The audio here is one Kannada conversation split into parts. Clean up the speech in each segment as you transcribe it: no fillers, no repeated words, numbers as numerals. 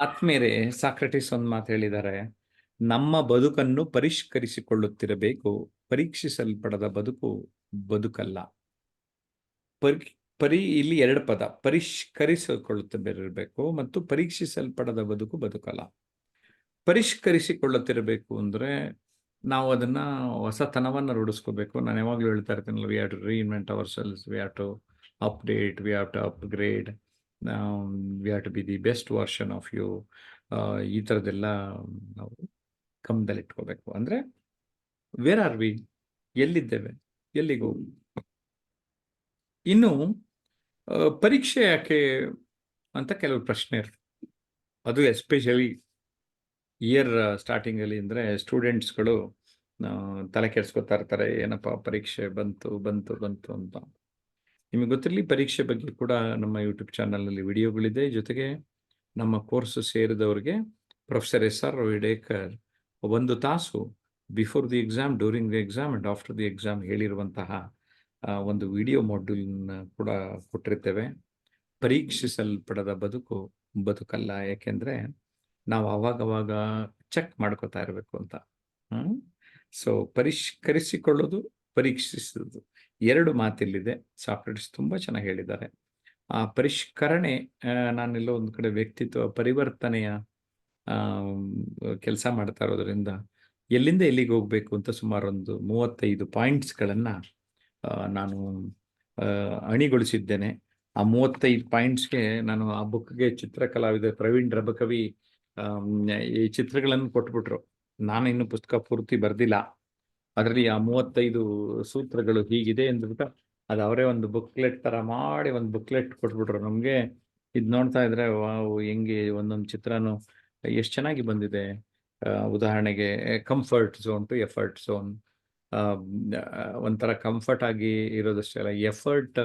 ಆತ್ಮೇರೆ ಸಾಕ್ರೆಟಿಸ್ ಒಂದು ಮಾತು ಹೇಳಿದ್ದಾರೆ, ನಮ್ಮ ಬದುಕನ್ನು ಪರಿಷ್ಕರಿಸಿಕೊಳ್ಳುತ್ತಿರಬೇಕು, ಪರೀಕ್ಷಿಸಲ್ಪಡದ ಬದುಕು ಬದುಕಲ್ಲ. ಇಲ್ಲಿ ಎರಡು ಪದ, ಪರಿಷ್ಕರಿಸಿಕೊಳ್ಳುತ್ತಿರಬೇಕು ಮತ್ತು ಪರೀಕ್ಷಿಸಲ್ಪಡದ ಬದುಕು ಬದುಕಲ್ಲ. ಪರಿಷ್ಕರಿಸಿಕೊಳ್ಳುತ್ತಿರಬೇಕು ಅಂದ್ರೆ ನಾವು ಅದನ್ನ ಹೊಸತನವನ್ನು ರೂಢಿಸ್ಕೋಬೇಕು. ನಾನು ಯಾವಾಗಲೂ ಹೇಳ್ತಾ ಇರ್ತೀನಲ್ಲ, we have to reinvent ourselves, we have to update, we have to upgrade, we have to be the best version of you. ಈ ಥರದ್ದೆಲ್ಲ ನಾವು ಗಮನದಲ್ಲಿಟ್ಕೋಬೇಕು. ಅಂದರೆ ವೇರ್ ಆರ್ ವಿ, ಎಲ್ಲಿದ್ದೇವೆ, ಎಲ್ಲಿಗೆ ಹೋಗಿ. ಇನ್ನು ಪರೀಕ್ಷೆ ಯಾಕೆ ಅಂತ ಕೆಲವು ಪ್ರಶ್ನೆ ಇರ್ತದೆ. ಅದು ಎಸ್ಪೆಷಲಿ ಇಯರ್ ಸ್ಟಾರ್ಟಿಂಗಲ್ಲಿ ಅಂದರೆ ಸ್ಟೂಡೆಂಟ್ಸ್ಗಳು ತಲೆ ಕೆಡಿಸ್ಕೊತಾ ಇರ್ತಾರೆ, ಏನಪ್ಪ ಪರೀಕ್ಷೆ ಬಂತು ಬಂತು ಬಂತು ಅಂತ. ನಿಮಗೆ ಗೊತ್ತಿರಲಿ, ಪರೀಕ್ಷೆ ಬಗ್ಗೆ ಕೂಡ ನಮ್ಮ ಯೂಟ್ಯೂಬ್ ಚಾನಲ್ನಲ್ಲಿ ವಿಡಿಯೋಗಳಿದೆ. ಜೊತೆಗೆ ನಮ್ಮ ಕೋರ್ಸ್ ಸೇರಿದವರಿಗೆ ಪ್ರೊಫೆಸರ್ SR ವಿಡೇಕರ್ 1 ತಾಸು before the exam, during the exam and after the exam ಹೇಳಿರುವಂತಹ ಒಂದು ವಿಡಿಯೋ ಮಾಡ್ಯೂಲ್ನ ಕೂಡ ಕೊಟ್ಟಿರ್ತೇವೆ. ಪರೀಕ್ಷಿಸಲ್ಪಡದ ಬದುಕು ಬದುಕಲ್ಲ, ಯಾಕೆಂದರೆ ನಾವು ಅವಾಗವಾಗ ಚೆಕ್ ಮಾಡ್ಕೋತಾ ಇರಬೇಕು ಅಂತ. ಸೊ ಪರಿಷ್ಕರಿಸಿಕೊಳ್ಳೋದು, ಪರೀಕ್ಷಿಸೋದು, ಎರಡು ಮಾತಿಲ್ಲಿದೆ. ಸಾಕ್ರೆಟಿಸ್ ತುಂಬ ಚೆನ್ನಾಗಿ ಹೇಳಿದ್ದಾರೆ. ಆ ಪರಿಷ್ಕರಣೆ, ನಾನೆಲ್ಲೋ ಒಂದು ಕಡೆ ವ್ಯಕ್ತಿತ್ವ ಪರಿವರ್ತನೆಯ ಕೆಲಸ ಮಾಡ್ತಾ ಇರೋದ್ರಿಂದ ಎಲ್ಲಿಂದ ಎಲ್ಲಿಗೆ ಹೋಗಬೇಕು ಅಂತ ಸುಮಾರು ಒಂದು 35 ಪಾಯಿಂಟ್ಸ್ಗಳನ್ನು ನಾನು ಅಣಿಗೊಳಿಸಿದ್ದೇನೆ. ಆ 35 ಪಾಯಿಂಟ್ಸ್ಗೆ ನಾನು ಆ ಬುಕ್ಗೆ ಚಿತ್ರಕಲಾವಿದ ಪ್ರವೀಣ್ ರಬಕವಿ ಈ ಚಿತ್ರಗಳನ್ನು ಕೊಟ್ಬಿಟ್ರು. ನಾನು ಇನ್ನು ಪುಸ್ತಕ ಪೂರ್ತಿ ಬರೆದಿಲ್ಲ. ಅದರಲ್ಲಿ ಆ 35 ಸೂತ್ರಗಳು ಹೀಗಿದೆ ಅಂದ್ಬಿಟ್ಟು ಅದು ಅವರೇ ಒಂದು ಬುಕ್ಲೆಟ್ ಥರ ಮಾಡಿ ಒಂದು ಬುಕ್ಲೆಟ್ ಕೊಟ್ಬಿಟ್ರು ನಮಗೆ. ಇದು ನೋಡ್ತಾ ಇದ್ರೆ ವಾವ್, ಹೆಂಗೆ ಒಂದೊಂದು ಚಿತ್ರನೂ ಎಷ್ಟು ಚೆನ್ನಾಗಿ ಬಂದಿದೆ. ಉದಾಹರಣೆಗೆ comfort zone to effort zone, ಒಂಥರ ಕಂಫರ್ಟ್ ಆಗಿ ಇರೋದಷ್ಟೇ ಅಲ್ಲ, ಎಫರ್ಟ್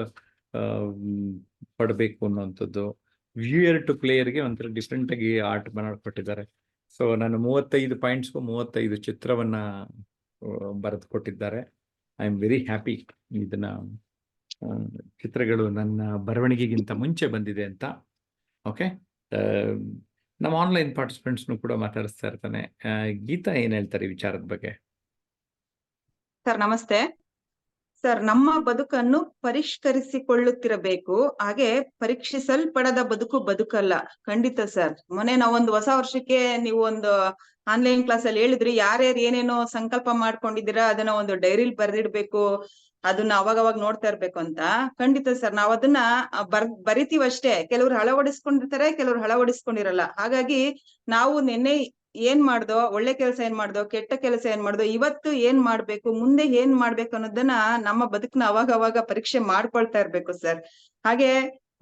ಪಡಬೇಕು ಅನ್ನೋಂಥದ್ದು. ವ್ಯೂಯರ್ ಟು ಪ್ಲೇಯರ್ಗೆ ಒಂಥರ ಡಿಫ್ರೆಂಟಾಗಿ ಆರ್ಟ್ ಮಾಡಿಕೊಟ್ಟಿದ್ದಾರೆ. ಸೊ ನಾನು 35 ಪಾಯಿಂಟ್ಸ್ಗೂ 35 ಚಿತ್ರವನ್ನು ಬರೆದು ಕೊಟ್ಟಿದ್ದಾರೆ. I am very happy. ಇದನ್ನ ಚಿತ್ರಗಳು ನನ್ನ ಬರವಣಿಗೆಗಿಂತ ಮುಂಚೆ ಬಂದಿದೆ ಅಂತ. ಓಕೆ, ನಮ್ಮ ಆನ್ಲೈನ್ ಪಾರ್ಟಿಸಿಪೆಂಟ್ಸ್ನು ಕೂಡ ಮಾತಾಡಿಸ್ತಾ ಇರ್ತಾನೆ. ಗೀತಾ ಏನ್ ಹೇಳ್ತಾರೆ ಈ ವಿಚಾರದ ಬಗ್ಗೆ? ಸರ್ ನಮಸ್ತೆ ಸರ್. ನಮ್ಮ ಬದುಕನ್ನು ಪರಿಷ್ಕರಿಸಿಕೊಳ್ಳುತ್ತಿರಬೇಕು, ಹಾಗೆ ಪರೀಕ್ಷಿಸಲ್ಪಡದ ಬದುಕು ಬದುಕಲ್ಲ. ಖಂಡಿತ ಸರ್. ಮೊನ್ನೆ ನಾವೊಂದು ಹೊಸ ವರ್ಷಕ್ಕೆ ನೀವು ಒಂದು ಆನ್ಲೈನ್ ಕ್ಲಾಸ್ ಅಲ್ಲಿ ಹೇಳಿದ್ರಿ, ಯಾರ್ಯಾರು ಏನೇನೋ ಸಂಕಲ್ಪ ಮಾಡ್ಕೊಂಡಿದ್ದೀರಾ ಅದನ್ನ ಒಂದು ಡೈರಿಲಿ ಬರೆದಿಡ್ಬೇಕು, ಅದನ್ನ ಅವಾಗವಾಗ ನೋಡ್ತಾ ಇರ್ಬೇಕು ಅಂತ. ಖಂಡಿತ ಸರ್, ನಾವ್ ಅದನ್ನ ಬರಿತೀವಷ್ಟೇ. ಕೆಲವ್ರು ಅಳವಡಿಸ್ಕೊಂಡಿರ್ತಾರೆ, ಕೆಲವ್ರು ಅಳವಡಿಸ್ಕೊಂಡಿರಲ್ಲ. ಹಾಗಾಗಿ ನಾವು ನಿನ್ನೆ ಏನ್ ಮಾಡ್ದೋ, ಒಳ್ಳೆ ಕೆಲಸ ಏನ್ ಮಾಡ್ದೋ, ಕೆಟ್ಟ ಕೆಲಸ ಏನ್ ಮಾಡ್ದೋ, ಇವತ್ತು ಏನ್ ಮಾಡ್ಬೇಕು, ಮುಂದೆ ಏನ್ ಮಾಡ್ಬೇಕು ಅನ್ನೋದನ್ನ ನಮ್ಮ ಬದುಕನ್ನ ಅವಾಗ ಪರೀಕ್ಷೆ ಮಾಡ್ಕೊಳ್ತಾ ಇರ್ಬೇಕು ಸರ್. ಹಾಗೆ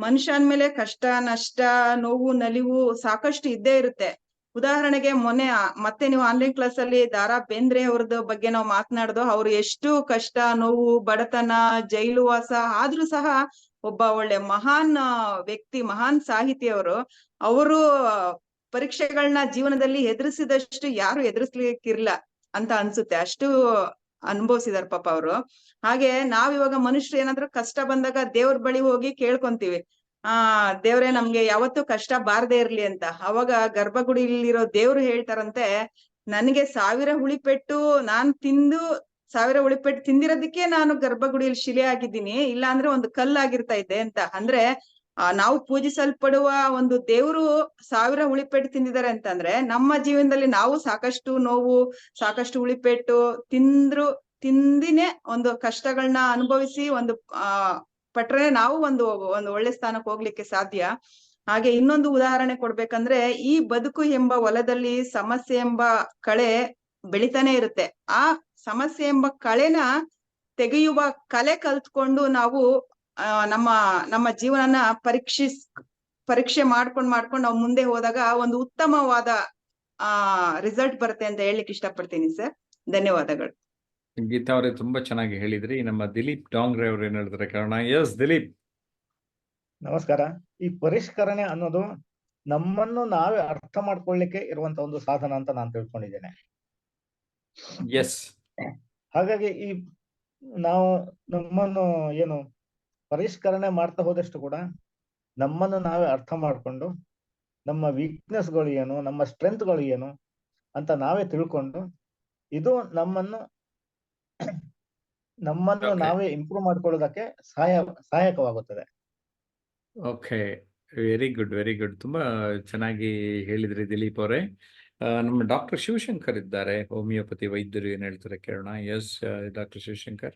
ಮನುಷ್ಯ ಅಂದ್ಮೇಲೆ ಕಷ್ಟ, ನಷ್ಟ, ನೋವು, ನಲಿವು ಸಾಕಷ್ಟು ಇದ್ದೇ ಇರುತ್ತೆ. ಉದಾಹರಣೆಗೆ ಮೊನ್ನೆ ಮತ್ತೆ ನೀವು ಆನ್ಲೈನ್ ಕ್ಲಾಸ್ ಅಲ್ಲಿ ದಾರಾ ಬೇಂದ್ರೆ ಅವ್ರದ್ದು ಬಗ್ಗೆ ನಾವು ಮಾತನಾಡ್ದೋ, ಅವ್ರು ಎಷ್ಟು ಕಷ್ಟ, ನೋವು, ಬಡತನ, ಜೈಲುವಾಸ ಆದ್ರೂ ಸಹ ಒಬ್ಬ ಒಳ್ಳೆ ಮಹಾನ್ ವ್ಯಕ್ತಿ, ಮಹಾನ್ ಸಾಹಿತಿ ಅವರು ಪರೀಕ್ಷೆಗಳನ್ನ ಜೀವನದಲ್ಲಿ ಎದುರಿಸಿದಷ್ಟು ಯಾರು ಎದುರಿಸ್ಲಿಕ್ಕಿರ್ಲ ಅಂತ ಅನ್ಸುತ್ತೆ. ಅಷ್ಟು ಅನುಭವಿಸಿದಾರೆ ಪಾಪ ಅವರು. ಹಾಗೆ ನಾವಿವಾಗ ಮನುಷ್ಯರು ಏನಾದ್ರೂ ಕಷ್ಟ ಬಂದಾಗ ದೇವ್ರ ಬಳಿ ಹೋಗಿ ಕೇಳ್ಕೊಂತೀವಿ, ದೇವ್ರೆ ನಮ್ಗೆ ಯಾವತ್ತೂ ಕಷ್ಟ ಬಾರದೇ ಇರ್ಲಿ ಅಂತ. ಅವಾಗ ಗರ್ಭಗುಡಿಲಿರೋ ದೇವ್ರು ಹೇಳ್ತಾರಂತೆ, ನನಗೆ 1000 ಹುಳಿಪೆಟ್ಟು ನಾನ್ ತಿಂದು 1000 ಹುಳಿಪೆಟ್ಟು ತಿಂದಿರೋದಕ್ಕೆ ನಾನು ಗರ್ಭಗುಡಿಯಲ್ಲಿ ಶಿಲೆ ಆಗಿದ್ದೀನಿ, ಇಲ್ಲ ಅಂದ್ರೆ ಒಂದು ಕಲ್ಲಾಗಿರ್ತಾ ಇದ್ದೆ ಅಂತ. ಅಂದ್ರೆ ನಾವು ಪೂಜಿಸಲ್ಪಡುವ ಒಂದು ದೇವ್ರು 1000 ಹುಳಿಪೆಟ್ಟು ತಿಂದಿದ್ದಾರೆ ಅಂತಂದ್ರೆ, ನಮ್ಮ ಜೀವನದಲ್ಲಿ ನಾವು ಸಾಕಷ್ಟು ನೋವು, ಸಾಕಷ್ಟು ಹುಳಿಪೆಟ್ಟು ತಿಂದಿನೇ ಒಂದು ಕಷ್ಟಗಳನ್ನ ಅನುಭವಿಸಿ ಒಂದು ಪಟ್ರೆ ನಾವು ಒಂದು ಒಳ್ಳೆ ಸ್ಥಾನಕ್ಕೆ ಹೋಗ್ಲಿಕ್ಕೆ ಸಾಧ್ಯ. ಹಾಗೆ ಇನ್ನೊಂದು ಉದಾಹರಣೆ ಕೊಡ್ಬೇಕಂದ್ರೆ, ಈ ಬದುಕು ಎಂಬ ಹೊಲದಲ್ಲಿ ಸಮಸ್ಯೆ ಎಂಬ ಕಳೆ ಬೆಳಿತಾನೆ ಇರುತ್ತೆ. ಆ ಸಮಸ್ಯೆ ಎಂಬ ಕಳೆನ ತೆಗೆಯುವ ಕಲೆ ಕಲ್ತ್ಕೊಂಡು ನಾವು ನಮ್ಮ ಜೀವನನ ಪರೀಕ್ಷೆ ಮಾಡ್ಕೊಂಡು ನಾವು ಮುಂದೆ ಹೋದಾಗ ಒಂದು ಉತ್ತಮವಾದ ರಿಸಲ್ಟ್ ಬರುತ್ತೆ ಅಂತ ಹೇಳಲಿಕ್ಕೆ ಇಷ್ಟಪಡ್ತೀನಿ ಸರ್. ಧನ್ಯವಾದಗಳು. ಗೀತಾ ಅವರೇ ತುಂಬಾ ಚೆನ್ನಾಗಿ ಹೇಳಿದ್ರಿ. ನಮ್ಮ ದಿಲೀಪ್ ಡಾಂಗ್ರೆ ಅವ್ರು ಏನ್ ಹೇಳಿದ್ರೆ ಕಾರಣ? ಎಸ್ ದಿಲೀಪ್. ನಮಸ್ಕಾರ. ಈ ಪರಿಷ್ಕರಣೆ ಅನ್ನೋದು ನಮ್ಮನ್ನು ನಾವೇ ಅರ್ಥ ಮಾಡ್ಕೊಳ್ಳಿಕ್ಕೆ ಇರುವಂತ ಒಂದು ಸಾಧನ ಅಂತ ನಾನು ತಿಳ್ಕೊಂಡಿದ್ದೇನೆ. ಎಸ್. ಹಾಗಾಗಿ ಈ ನಾವು ನಮ್ಮನ್ನು ಏನು ಪರಿಷ್ಕರಣೆ ಮಾಡ್ತಾ ಹೋದಷ್ಟು ಕೂಡ ನಮ್ಮನ್ನು ನಾವೇ ಅರ್ಥ ಮಾಡ್ಕೊಂಡು ನಮ್ಮ ವೀಕ್ನೆಸ್ಗಳು ಏನು, ನಮ್ಮ ಸ್ಟ್ರೆಂತ್ಗಳು ಏನು ಅಂತ ನಾವೇ ತಿಳ್ಕೊಂಡು ಇದು ನಮ್ಮನ್ನು Okay. ನಾವೇ ಇಂಪ್ರೂವ್ ಮಾಡ್ಕೊಳ್ಳೋದಕ್ಕೆ ಸಹಾಯಕವಾಗುತ್ತದೆ. Okay, very good, very good. ತುಂಬಾ ಚೆನ್ನಾಗಿ ಹೇಳಿದ್ರಿ ದಿಲೀಪ್ ಅವರೇ. ನಮ್ಮ ಡಾಕ್ಟರ್ ಶಿವಶಂಕರ್ ಇದ್ದಾರೆ, ಹೋಮಿಯೋಪತಿ ವೈದ್ಯರು, ಏನ್ ಹೇಳ್ತಾರೆ ಕೇಳೋಣ. Yes doctor Shivashankar.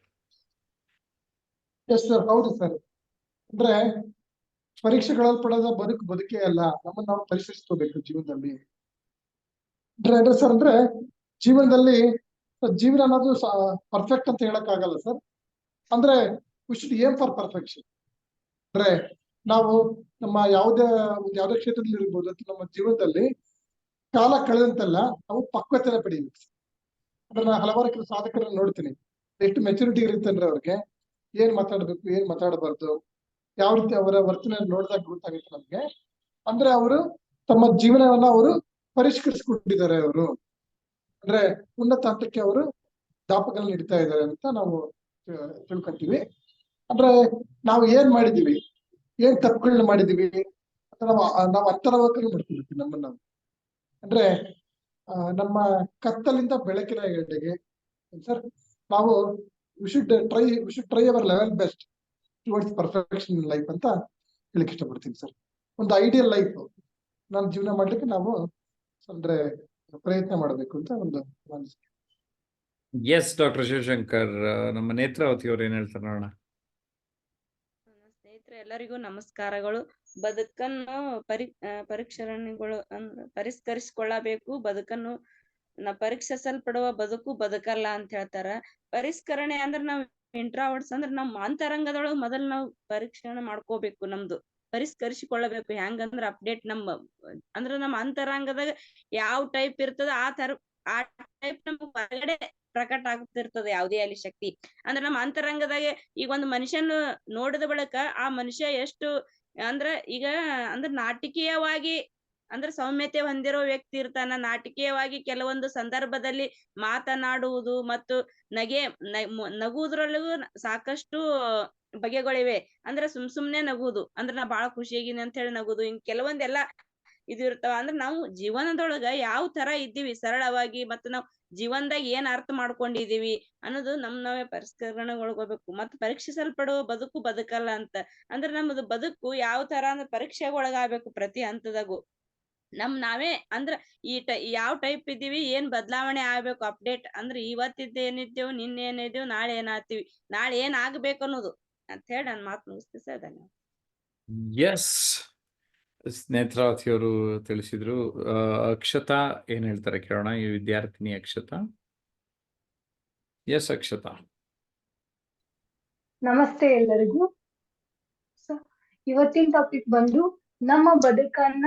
Yes sir, ಹೌದು ಸರ್. ಅಂದ್ರೆ ಪರೀಕ್ಷೆಗೊಳಪಡದ ಬದುಕೇ ಅಲ್ಲ, ನಮ್ಮನ್ನು ನಾವು ಪರಿಶೀಲಿಸ್ಕೋಬೇಕು ಜೀವನದಲ್ಲಿ. ಅಂದ್ರೆ ಸರ್, ಅಂದ್ರೆ ಜೀವನದಲ್ಲಿ ಜೀವನ ಅನ್ನೋದು ಪರ್ಫೆಕ್ಟ್ ಅಂತ ಹೇಳಕ್ ಆಗಲ್ಲ ಸರ್. ಅಂದ್ರೆ we should aim for perfection. ಅಂದ್ರೆ ನಾವು ನಮ್ಮ ಯಾವುದೇ ಕ್ಷೇತ್ರದಲ್ಲಿ ಇರ್ಬೋದು, ನಮ್ಮ ಜೀವನದಲ್ಲಿ ಕಾಲ ಕಳೆದಂತೆಲ್ಲ ನಾವು ಪಕ್ವತೆನ ಪಡಿಬೇಕು. ಅಂದ್ರೆ ನಾನು ಹಲವಾರು ಸಾಧಕರನ್ನ ನೋಡ್ತೀನಿ, ಎಷ್ಟು ಮೆಚುರಿಟಿ ಇರುತ್ತೆ ಅಂದ್ರೆ ಅವ್ರಿಗೆ ಏನ್ ಮಾತಾಡ್ಬೇಕು, ಏನ್ ಮಾತಾಡಬಾರ್ದು, ಯಾವ ರೀತಿ ಅವರ ವರ್ತನೆ ನೋಡಿದಾಗ ಗೊತ್ತಾಗುತ್ತೆ ನಮ್ಗೆ. ಅಂದ್ರೆ ಅವರು ತಮ್ಮ ಜೀವನವನ್ನ ಅವರು ಪರಿಷ್ಕರಿಸಿಕೊಂಡಿದ್ದಾರೆ. ಅವರು ಅಂದ್ರೆ ಉನ್ನತ ಹಂತಕ್ಕೆ ಅವರು ದಾಪಕಲ್ಲಿ ನೀಡ್ತಾ ಇದ್ದಾರೆ ಅಂತ ನಾವು ತಿಳ್ಕೊಂತೀವಿ. ಅಂದ್ರೆ ನಾವು ಏನ್ ಮಾಡಿದೀವಿ, ಏನ್ ತಪ್ಪುಗಳನ್ನ ಮಾಡಿದೀವಿ ಅಂತ ನಾವು ಅಂತರವಾಗಿ ಮಾಡ್ತಿರ್ತೀವಿ ನಮ್ಮನ್ನ ನಾವು. ಅಂದ್ರೆ ನಮ್ಮ ಕತ್ತಲಿಂದ ಬೆಳಕಿನ ಎಡೆಗೆ ಸರ್ ನಾವು we should try our level best towards perfection in life ಅಂತ ಹೇಳಕ್ ಇಷ್ಟಪಡ್ತೀನಿ ಸರ್. ಒಂದು ಐಡಿಯಲ್ ಲೈಫ್ ನಾನು ಜೀವನ ಮಾಡ್ಲಿಕ್ಕೆ ನಾವು ಅಂದ್ರೆ ಪ್ರಯತ್ನ ಮಾಡಬೇಕು ಅಂತ ಒಂದು ಅನಿಸಿಕೆ. Yes doctor Shivashankar. ನಮ್ಮ ನೇತ್ರಾವತಿ ಅವ್ರು ಏನ್ ಹೇಳ್ತಾರೆ ನೋಡೋಣ. ಸ್ನೇಹಿತರೆ, ಎಲ್ಲರಿಗೂ ನಮಸ್ಕಾರಗಳು. ಬದುಕನ್ನು ಪರೀಕ್ಷರಣೆಗಳು ಪರಿಷ್ಕರಿಸಿಕೊಳ್ಳಬೇಕು, ಬದುಕನ್ನು ಪರೀಕ್ಷಿಸಲ್ಪಡುವ ಬದುಕು ಬದುಕಲ್ಲ ಅಂತ ಹೇಳ್ತಾರ. ಪರಿಷ್ಕರಣೆ ಅಂದ್ರೆ ನಾವು ಇಂಟ್ರಾವರ್ಡ್ಸ್ ಅಂದ್ರೆ ನಮ್ಮ ಅಂತರಂಗದೊಳಗೆ ಮೊದಲು ನಾವು ಪರೀಕ್ಷಣೆ ಮಾಡ್ಕೋಬೇಕು. ನಮ್ದು ಪರಿಷ್ಕರಿಸಿಕೊಳ್ಳಬೇಕು. ಹೆಂಗಂದ್ರ ಅಪ್ಡೇಟ್ ಅಂದ್ರೆ ನಮ್ಮ ಅಂತರಂಗದಾಗ ಯಾವ ಟೈಪ್ ಇರ್ತದ ಆ ಟೈಪ್ ನಮ್ಗೆ ಹೊರಗಡೆ ಪ್ರಕಟ ಆಗ್ತಿರ್ತದೆ. ಯಾವುದೇ ಅಲ್ಲಿ ಶಕ್ತಿ ಅಂದ್ರೆ ನಮ್ಮ ಅಂತರಂಗದಾಗೆ ಈಗ ಒಂದು ಮನುಷ್ಯನ ನೋಡಿದ ಬಳಿಕ ಆ ಮನುಷ್ಯ ಎಷ್ಟು ಈಗ ನಾಟಕೀಯವಾಗಿ ಸೌಮ್ಯತೆ ಹೊಂದಿರೋ ವ್ಯಕ್ತಿ ಇರ್ತಾನ. ನಾಟಕೀಯವಾಗಿ ಕೆಲವೊಂದು ಸಂದರ್ಭದಲ್ಲಿ ಮಾತನಾಡುವುದು ಮತ್ತು ನಗುವುದ್ರಲ್ಲಿಗೂ ಸಾಕಷ್ಟು ಬಗೆಗಳಿವೆ. ಸುಮ್ನೆ ನಗುವುದು ನಾ ಬಹಳ ಖುಷಿಯಾಗಿನಿ ಅಂತ ಹೇಳಿ ನಗುದು, ಹಿಂಗ್ ಕೆಲವೊಂದೆಲ್ಲ ಇದು ಇರ್ತಾವ. ನಾವು ಜೀವನದೊಳಗ ಯಾವ ತರ ಇದ್ದೀವಿ ಸರಳವಾಗಿ, ಮತ್ತು ನಾವು ಜೀವನದಾಗ ಏನ್ ಅರ್ಥ ಮಾಡ್ಕೊಂಡಿದೀವಿ ಅನ್ನೋದು ನಾವೇ ಪರಿಷ್ಕರಣೆಗೊಳಗೋಬೇಕು. ಮತ್ತು ಪರೀಕ್ಷಿಸಲ್ಪಡುವ ಬದುಕು ಬದುಕಲ್ಲ ಅಂತ ನಮ್ಮದು ಬದುಕು ಯಾವ ತರ ಪರೀಕ್ಷೆಗೊಳಗಾಗಬೇಕು. ಪ್ರತಿ ಹಂತದಾಗು ನಾವೇ ಯಾವ ಟೈಪ್ ಇದ್ದೀವಿ, ಏನ್ ಬದಲಾವಣೆ ಆಗ್ಬೇಕು, ಅಪ್ಡೇಟ್ ಇವತ್ತಿದ್ದ ಏನಿದ್ದೇವು, ನಿನ್ನೆ ಏನಿದ್ದೇವು, ನಾಳೆ ಏನಾಗ್ತೀವಿ, ನಾಳೆ ಏನ್ ಆಗ್ಬೇಕು ಅನ್ನೋದು ಅಂತ ಹೇಳಿ ನಾನು ಮಾತು ಮುಗಿಸ್ತೀನಿ ಸರ್. ಧನ್ಯವಾದ. ಎಸ್, ನೇತ್ರಾವತಿ ಅವರು ತಿಳಿಸಿದ್ರು. ಅಕ್ಷತಾ ಏನ್ ಹೇಳ್ತಾರೆ ಕೇಳೋಣ, ಈ ವಿದ್ಯಾರ್ಥಿನಿ ಅಕ್ಷತಾ. ಎಸ್ ಅಕ್ಷತಾ. ನಮಸ್ತೆ ಎಲ್ಲರಿಗೂ. ಇವತ್ತಿನ ಟಾಪಿಕ್ ಬಂದು ನಮ್ಮ ಬದುಕನ್ನ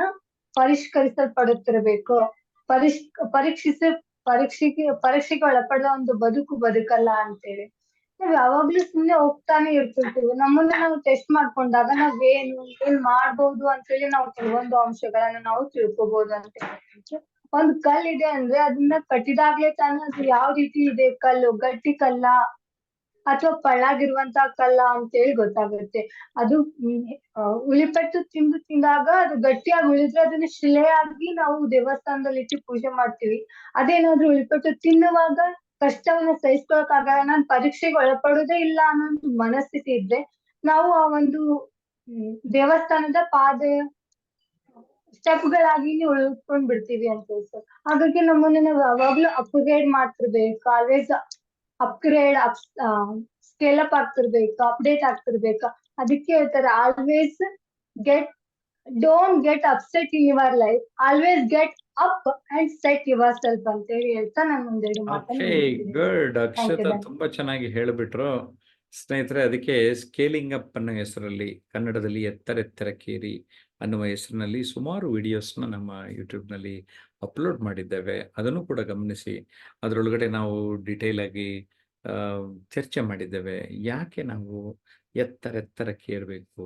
ಪರಿಷ್ಕರಿಸಲ್ಪಡುತ್ತಿರಬೇಕು. ಪರೀಕ್ಷೆಗೆ ಒಳಪಡುವ ಒಂದು ಬದುಕು ಬದುಕಲ್ಲ ಅಂತೇಳಿ ನಾವ್ ಯಾವಾಗ್ಲೂ ಸುಮ್ನೆ ಹೋಗ್ತಾನೆ ಇರ್ತಿರ್ತೀವಿ. ನಮ್ಮನ್ನ ನಾವು ಟೆಸ್ಟ್ ಮಾಡ್ಕೊಂಡಾಗ ಏನ್ ಮಾಡ್ಬೋದು ಅಂತೇಳಿ ನಾವು ಕೆಲವೊಂದು ಅಂಶಗಳನ್ನ ನಾವು ತಿಳ್ಕೊಬಹುದು ಅಂತ ಹೇಳ್ತಿದ್ವಿ. ಒಂದ್ ಕಲ್ ಇದೆ ಅಂದ್ರೆ ಅದನ್ನ ಕಟ್ಟಿದಾಗ್ಲೇ ತಾನೇ ಅದು ಯಾವ ರೀತಿ ಇದೆ, ಕಲ್ಲು ಗಟ್ಟಿ ಕಲ್ಲ ಅಥವಾ ಪಳ್ಳಾಗಿರುವಂತ ಕಲ್ಲ ಅಂತೇಳಿ ಗೊತ್ತಾಗುತ್ತೆ. ಅದು ಉಳಿಪೆಟ್ಟು ತಿಂದಾಗ ಅದು ಗಟ್ಟಿಯಾಗಿ ಉಳಿದ್ರೆ ಅದನ್ನ ಶಿಲೆಯಾಗಿ ನಾವು ದೇವಸ್ಥಾನದಲ್ಲಿ ಇಟ್ಟು ಪೂಜೆ ಮಾಡ್ತೀವಿ. ಅದೇನಾದ್ರೂ ಉಳಿಪೆಟ್ಟು ತಿನ್ನುವಾಗ ಕಷ್ಟವನ್ನ ಸಹಿಸ್ಕೊಳಕ್ ಆಗಲ್ಲ, ನಾನ್ ಪರೀಕ್ಷೆಗೆ ಒಳಪಡುವುದೇ ಇಲ್ಲ ಅನ್ನೋ ಒಂದು ಮನಸ್ಥಿತಿ ಇದ್ರೆ ನಾವು ಆ ಒಂದು ದೇವಸ್ಥಾನದ ಸ್ಟೆಪ್ಗಳಾಗಿ ಉಳ್ಕೊಂಡ್ ಬಿಡ್ತೀವಿ ಅಂತ ಸರ್. ಹಾಗಾಗಿ ನಮ್ಮನ್ನ ನಾವು ಯಾವಾಗ್ಲೂ ಅಪ್ಗ್ರೇಡ್ ಮಾಡ್ತಿರ್ಬೇಕು. ಆಲ್ವೇಸ್ ಅಪ್ಗ್ರೇಡ್ ಸ್ಕೇಲ್ ಅಪ್ ಆಗ್ತಿರ್ಬೇಕು, ಅಪ್ಡೇಟ್ ಆಗ್ತಿರ್ಬೇಕು. ಅದಕ್ಕೆ ಹೇಳ್ತಾರೆ, always don't get upset in your life, always get up and set yourself ಅಂತ ಹೇಳಿ ಹೇಳ್ತಾ ನಾನು ಒಂದೆರಡು ಮಾತನ್ನು ಗುಡ್. ಅಕ್ಷತಾ ತುಂಬಾ ಚೆನ್ನಾಗಿ ಹೇಳ್ಬಿಟ್ರು ಸ್ನೇಹಿತರೆ. ಅದಕ್ಕೆ ಸ್ಕೇಲಿಂಗ್ ಅಪ್ ಅನ್ನೋ ಹೆಸರಲ್ಲಿ, ಕನ್ನಡದಲ್ಲಿ ಎತ್ತರೆತ್ತರಕ್ಕೇರಿ ಅನ್ನುವ ಹೆಸರಿನಲ್ಲಿ ಸುಮಾರು ವಿಡಿಯೋಸ್ನ ನಮ್ಮ ಯೂಟ್ಯೂಬ್ನಲ್ಲಿ ಅಪ್ಲೋಡ್ ಮಾಡಿದ್ದೇವೆ. ಅದನ್ನು ಕೂಡ ಗಮನಿಸಿ. ಅದರೊಳಗಡೆ ನಾವು ಡಿಟೇಲ್ ಆಗಿ ಚರ್ಚೆ ಮಾಡಿದ್ದೇವೆ, ಯಾಕೆ ನಾವು ಎತ್ತರೆತ್ತರಕ್ಕೇರಬೇಕು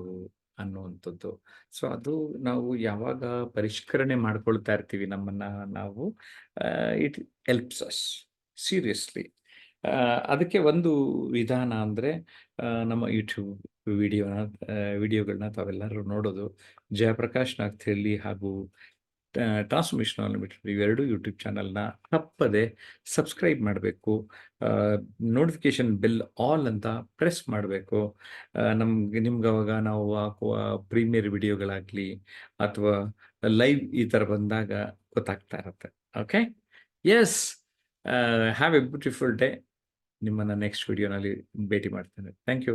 ಅನ್ನುವಂಥದ್ದು. ಸೊ ಅದು ನಾವು ಯಾವಾಗ ಪರಿಷ್ಕರಣೆ ಮಾಡ್ಕೊಳ್ತಾ ಇರ್ತೀವಿ ನಮ್ಮನ್ನ ನಾವು, ಇಟ್ ಹೆಲ್ಪ್ಸ್ ಅಸ್ ಸೀರಿಯಸ್ಲಿ. ಅದಕ್ಕೆ ಒಂದು ವಿಧಾನ ಅಂದರೆ ನಮ್ಮ ಯೂಟ್ಯೂಬ್ ವಿಡಿಯೋಗಳನ್ನ ತಾವೆಲ್ಲರೂ ನೋಡೋದು. ಜಯಪ್ರಕಾಶ್ ನಾಗ್ತಿಹಳ್ಳಿ ಹಾಗೂ ಟ್ರಾನ್ಸ್ಫಾರ್ಮೇಷನ್ ಅನ್ಲಿಮಿಟೆಡ್ ಇವೆರಡು ಯೂಟ್ಯೂಬ್ ಚಾನಲ್ನ ತಪ್ಪದೆ ಸಬ್ಸ್ಕ್ರೈಬ್ ಮಾಡಬೇಕು. ನೋಟಿಫಿಕೇಶನ್ ಬೆಲ್ ಆಲ್ ಅಂತ ಪ್ರೆಸ್ ಮಾಡಬೇಕು. ನಿಮ್ಗೆ ಅವಾಗ ನಾವು ಹಾಕುವ ಪ್ರೀಮಿಯರ್ ವಿಡಿಯೋಗಳಾಗಲಿ ಅಥವಾ ಲೈವ್ ಈ ಥರ ಬಂದಾಗ ಗೊತ್ತಾಗ್ತಾ ಇರುತ್ತೆ. Okay, yes, have a beautiful day. ನಿಮ್ಮನ್ನು ನೆಕ್ಸ್ಟ್ ವಿಡಿಯೋನಲ್ಲಿ ಭೇಟಿ ಮಾಡ್ತೇನೆ. Thank you.